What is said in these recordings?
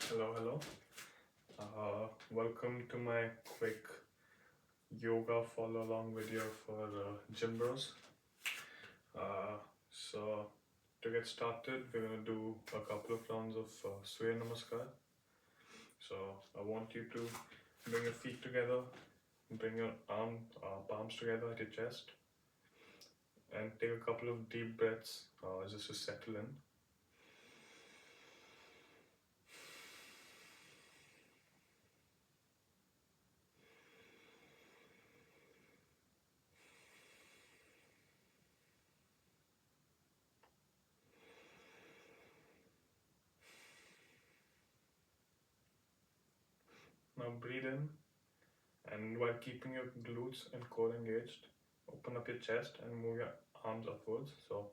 Hello. Welcome to my quick yoga follow along video for GYMBROS. Uh, so, to get started, we're going to do a couple of rounds of Surya Namaskar. So, I want you to bring your feet together, bring your palms together at your chest, and take a couple of deep breaths just to settle in. Now breathe in, and while keeping your glutes and core engaged, open up your chest and move your arms upwards. So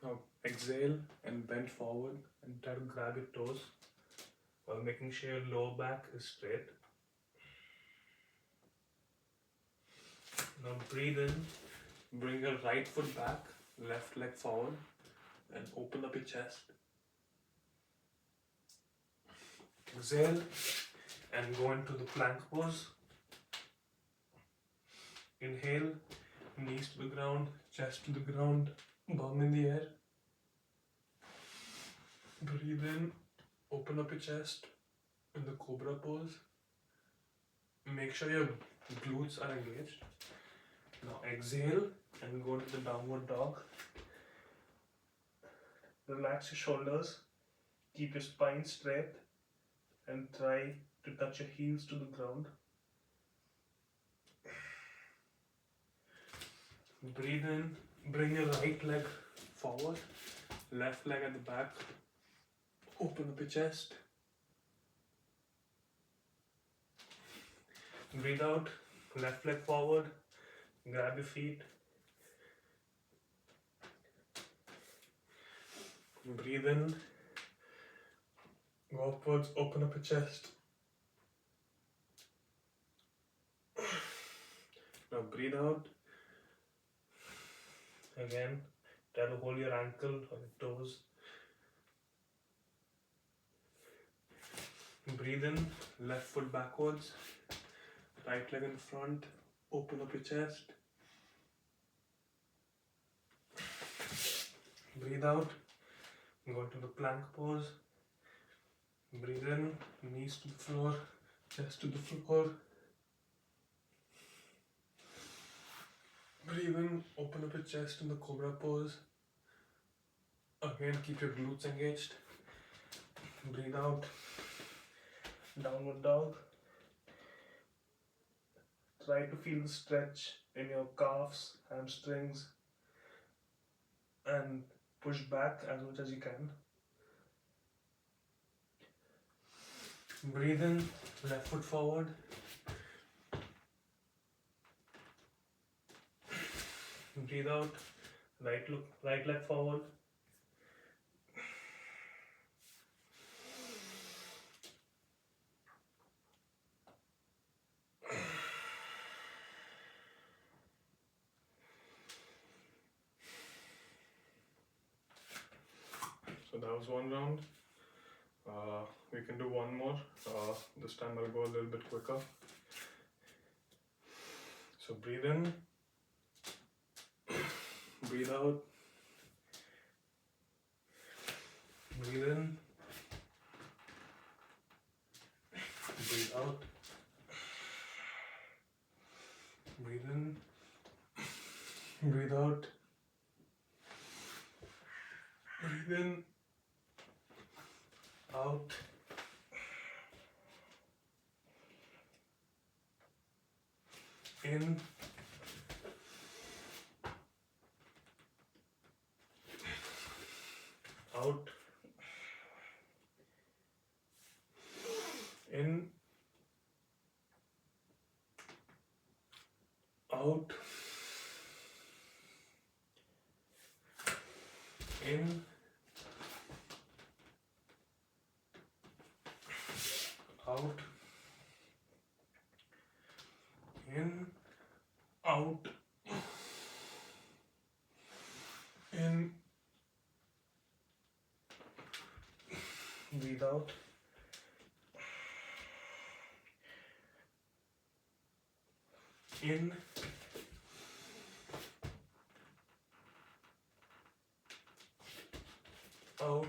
now exhale and bend forward and try to grab your toes while making sure your lower back is straight. Now breathe in, bring your right foot back, left leg forward, and open up your chest. Exhale and go into the plank pose. Inhale, knees to the ground, chest to the ground, bum in the air. Breathe in, open up your chest in the cobra pose. Make sure your glutes are engaged. Now exhale and go into the downward dog. Relax your shoulders, keep your spine straight, and try to touch your heels to the ground. Breathe in, bring your right leg forward, left leg at the back, open up your chest. Breathe out, left leg forward, grab your feet. Breathe in, go upwards, open up your chest. Now breathe out. Again, try to hold your ankle or your toes. Breathe in, left foot backwards, right leg in front, open up your chest. Breathe out, go to the plank pose. Breathe in, knees to the floor, chest to the floor. Breathe in, open up your chest in the cobra pose. Again, keep your glutes engaged. Breathe out, downward dog. Try to feel the stretch in your calves, hamstrings, and push back as much as you can. Breathe in, left foot forward. Breathe out, right leg forward. So that was one round. We can do one more. This time I'll go a little bit quicker. So breathe in, breathe out, breathe in, breathe out, breathe in, breathe out, breathe in, out, in, out, in, out, in, out, in, out, in, Breathe out. In. Out.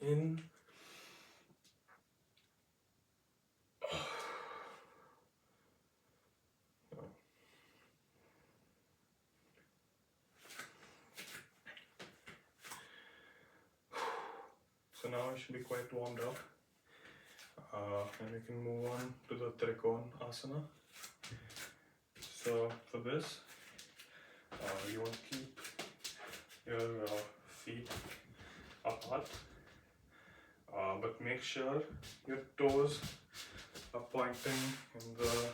In. So now I should be quite warmed up, and we can move on to the Trikon Asana. So for this, you want to keep your feet apart, but make sure your toes are pointing in the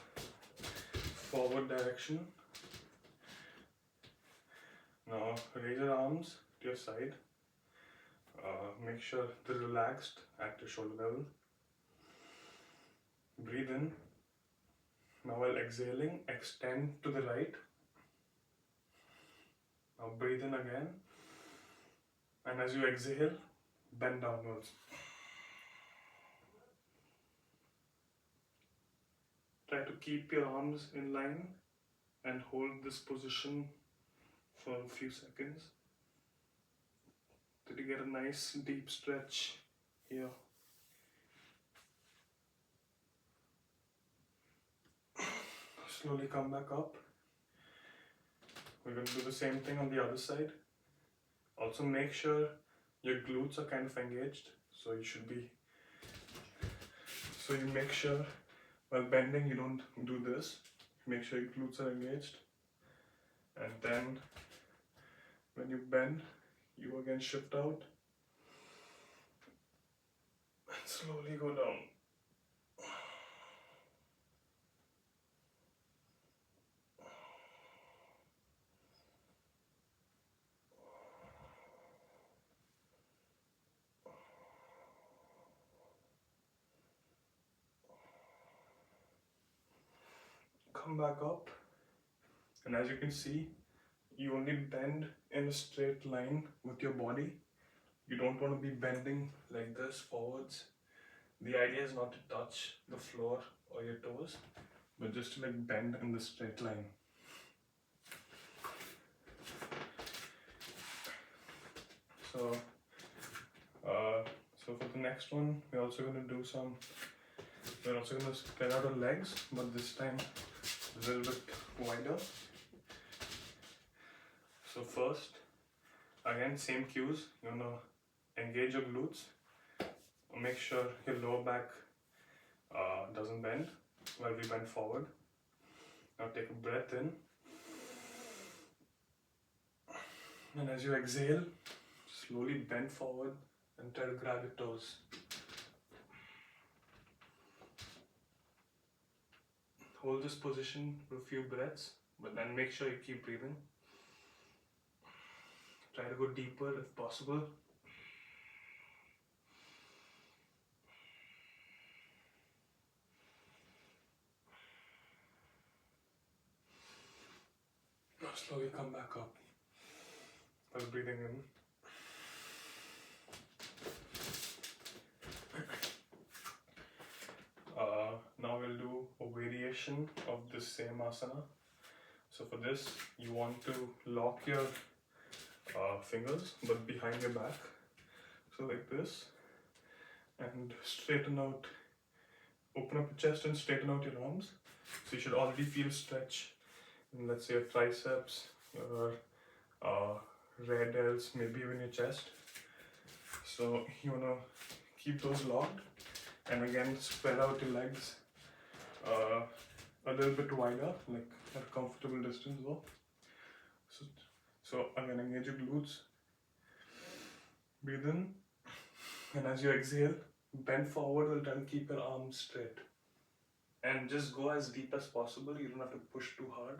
forward direction. Now raise your arms to your side. Make sure they're relaxed at your shoulder level. Breathe in. Now while exhaling, extend to the right. Now breathe in again. And as you exhale, bend downwards. Try to keep your arms in line and hold this position for a few seconds. To get a nice deep stretch here. Slowly come back up. We're going to do the same thing on the other side. Also make sure your glutes are kind of engaged. So you make sure while bending you don't do this. Make sure your glutes are engaged. And then when you bend, you again shift out and slowly go down. Come back up, and as you can see, you only bend in a straight line with your body. You don't want to be bending like this forwards. The idea is not to touch the floor or your toes, but just to like bend in the straight line. So for the next one, we're also going to spread out our legs, but this time a little bit wider. So first, again, same cues. You want to engage your glutes. Make sure your lower back doesn't bend while we bend forward. Now take a breath in. And as you exhale, slowly bend forward and try to grab your toes. Hold this position for a few breaths, but then make sure you keep breathing. Try to go deeper if possible. Now slowly come back up while breathing in. Now we'll do a variation of this same asana. So for this, you want to lock your fingers but behind your back. So like this, and straighten out, open up your chest and straighten out your arms. So you should already feel stretch in, let's say, your triceps, your rear delts, maybe even your chest. So you want to keep those locked, and again spread out your legs a little bit wider, like at a comfortable distance though. So again, engage your glutes, breathe in, and as you exhale, bend forward while trying to keep your arms straight. And just go as deep as possible, you don't have to push too hard.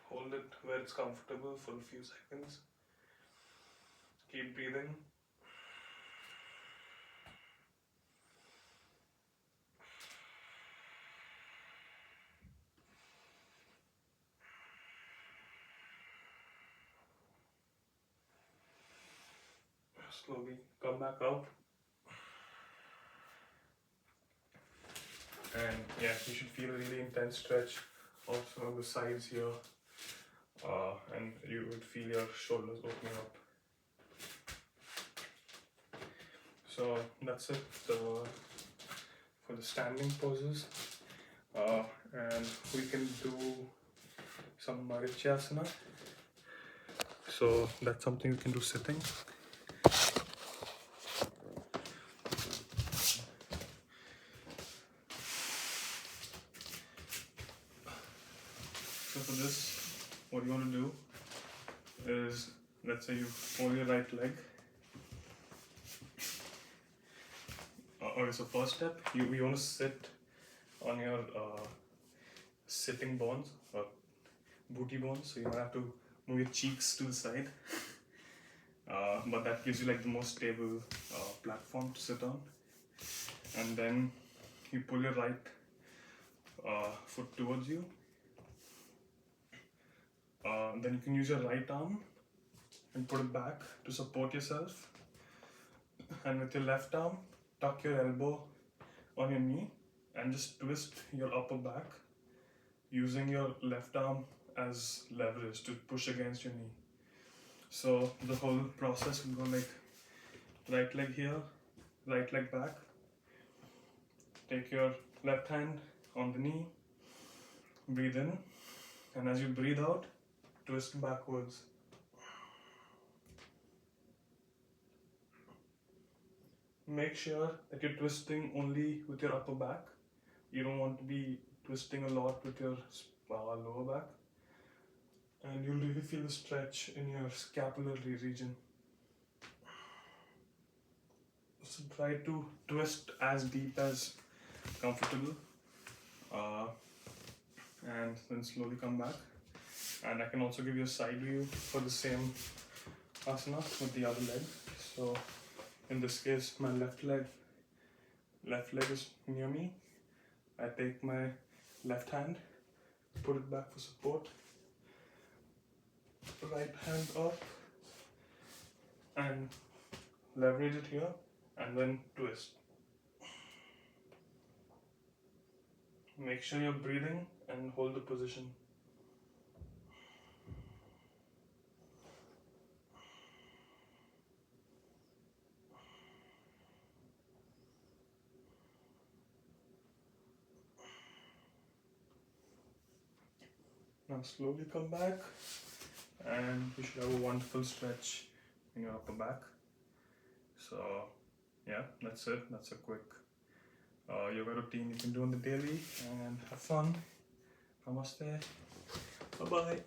Hold it where it's comfortable for a few seconds. Keep breathing. slowly come back up. And yeah, you should feel a really intense stretch also on the sides here, and you would feel your shoulders opening up. So that's it for the standing poses, and we can do some Marichyasana. So that's something you can do sitting. So for this, what you want to do is, let's say you fold your right leg. Okay, so first step, you want to sit on your sitting bones or booty bones. So you might have to move your cheeks to the side, but that gives you like the most stable platform to sit on. And then you pull your right foot towards you. Then you can use your right arm and put it back to support yourself. And with your left arm, tuck your elbow on your knee and just twist your upper back using your left arm as leverage to push against your knee. So the whole process will go like right leg here, right leg back. Take your left hand on the knee, breathe in, and as you breathe out, twist backwards. Make sure that you're twisting only with your upper back. You don't want to be twisting a lot with your lower back. And you'll really feel the stretch in your scapulary region. So try to twist as deep as comfortable. And then slowly come back. And I can also give you a side view for the same asana with the other leg. So in this case, my left leg is near me. I take my left hand, put it back for support, right hand up, and leverage it here, and then twist. Make sure you're breathing and hold the position. Now slowly come back, and you should have a wonderful stretch in your upper back. So yeah, that's it. That's a quick yoga routine you can do on the daily, and have fun. Namaste. Bye bye.